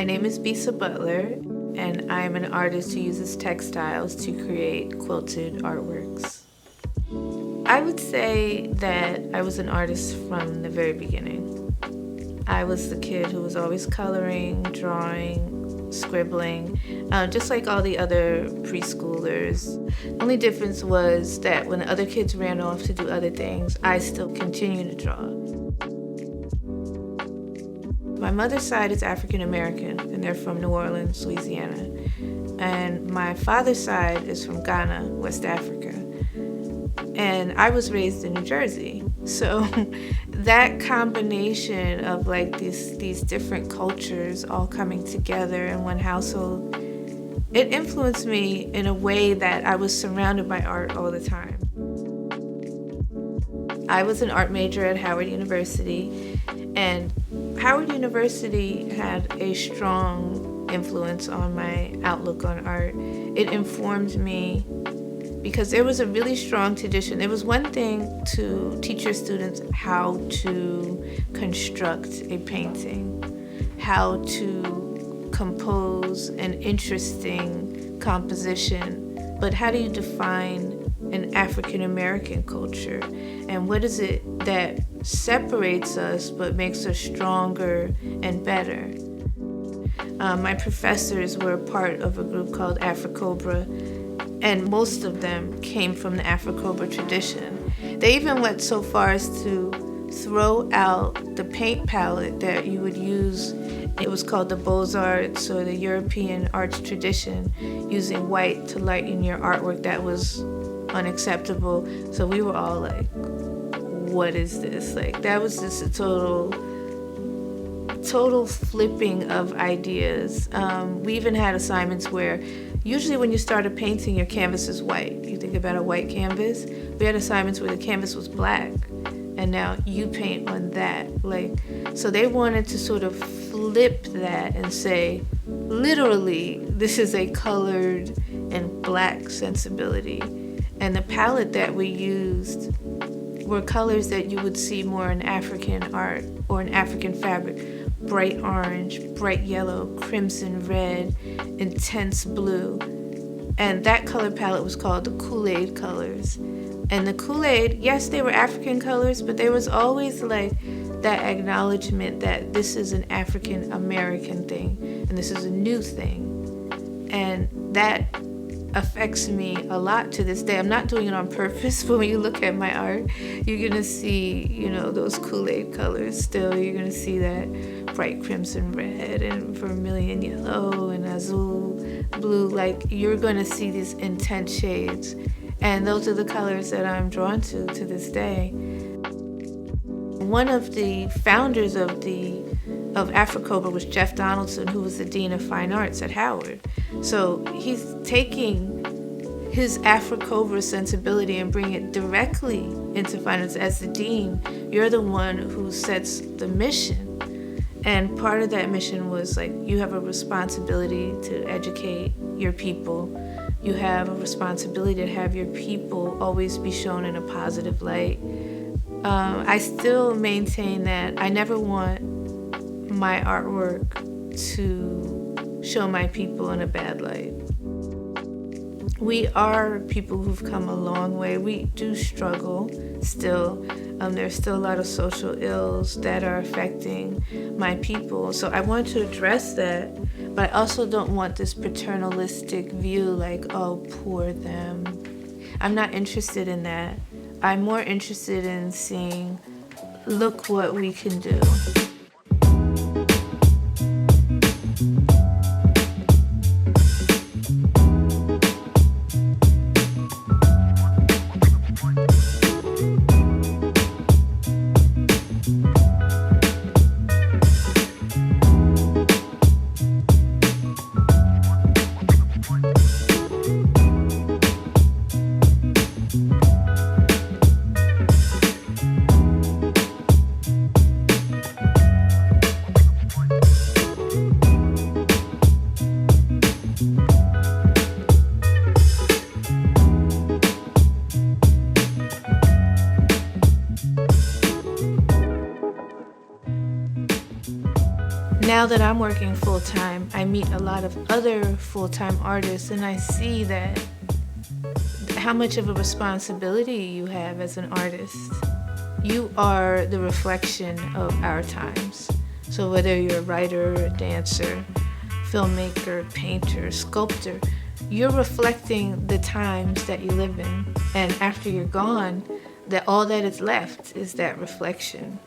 name is Bisa Butler, and I'm an artist who uses textiles to create quilted artworks. I would say that I was an artist from the very beginning. I was the kid who was always coloring, drawing, scribbling, just like all the other preschoolers. The only difference was that when the other kids ran off to do other things, I still continued to draw. My mother's side is African American, and they're from New Orleans, Louisiana. And my father's side is from Ghana, West Africa. And I was raised in New Jersey. So that combination of like these different cultures all coming together in one household, it influenced me in a way that I was surrounded by art all the time. I was an art major at Howard University, and Howard University had a strong influence on my outlook on art. It informed me because there was a really strong tradition. It was one thing to teach your students how to construct a painting, how to compose an interesting composition, but how do you define an African American culture? And what is it that separates us but makes us stronger and better? My professors were part of a group called Afro-Cobra, and most of them came from the Afro-Cobra tradition. They even went so far as to throw out the paint palette that you would use. It was called the Beaux-Arts, or the European arts tradition, using white to lighten your artwork. That was unacceptable. So we were all like, what is this? Like, that was just a total flipping of ideas. We even had assignments where usually when you start a painting, your canvas is white. You think about a white canvas. We had assignments where the canvas was black, and now you paint on that. Like, so they wanted to sort of flip that and say, literally, this is a colored and black sensibility. And the palette that we used were colors that you would see more in African art or in African fabric. Bright orange, bright yellow, crimson red, intense blue. And that color palette was called the Kool-Aid colors. And the Kool-Aid, yes, they were African colors, but there was always like that acknowledgement that this is an African American thing and this is a new thing. And that affects me a lot to this day. I'm not doing it on purpose, but when you look at my art, you're gonna see, those Kool-Aid colors still. You're gonna see that bright crimson red and vermilion yellow and azul blue. Like, you're gonna see these intense shades. And those are the colors that I'm drawn to this day. One of the founders of Afro-Cobra was Jeff Donaldson, who was the Dean of Fine Arts at Howard. So he's taking his Afro-Cobra sensibility and bringing it directly into fine arts. As the dean, you're the one who sets the mission. And part of that mission was like, you have a responsibility to educate your people. You have a responsibility to have your people always be shown in a positive light. I still maintain that I never want my artwork to show my people in a bad light. We are people who've come a long way. We do struggle still. There's still a lot of social ills that are affecting my people. So I want to address that, but I also don't want this paternalistic view like, oh, poor them. I'm not interested in that. I'm more interested in seeing, look what we can do. now that I'm working full time, I meet a lot of other full time artists, and I see that how much of a responsibility you have as an artist. You are the reflection of our times. So whether you're a writer, a dancer, filmmaker, painter, sculptor, you're reflecting the times that you live in. And after you're gone, that all that is left is that reflection.